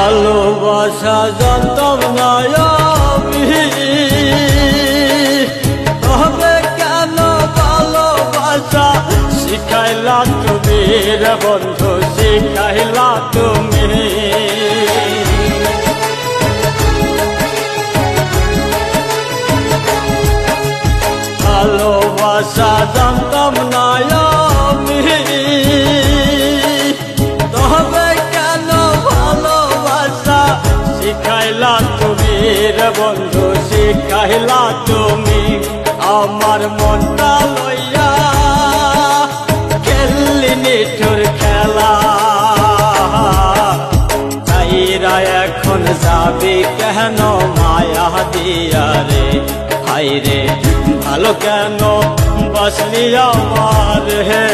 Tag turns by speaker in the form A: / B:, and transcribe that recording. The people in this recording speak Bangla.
A: ভালোবাসা জানতাম না আমি, তবে কেন ভালোবাসা শিখাইলা তুমি রে বন্ধু, শিখাইলা তুমি। ভালোবাসা জানতাম না আমি, তবে কেন ভালোবাসা শিখাইলা তুমি রে বন্ধু, শিখাইলা তুমি। আমার মনটা লইয়া খেললি নিঠুর খেলা, তাইরা এখন যাবি কেন মায়া দিয়া রে, হাই রে ভালো কেন বাসলি আমার হে।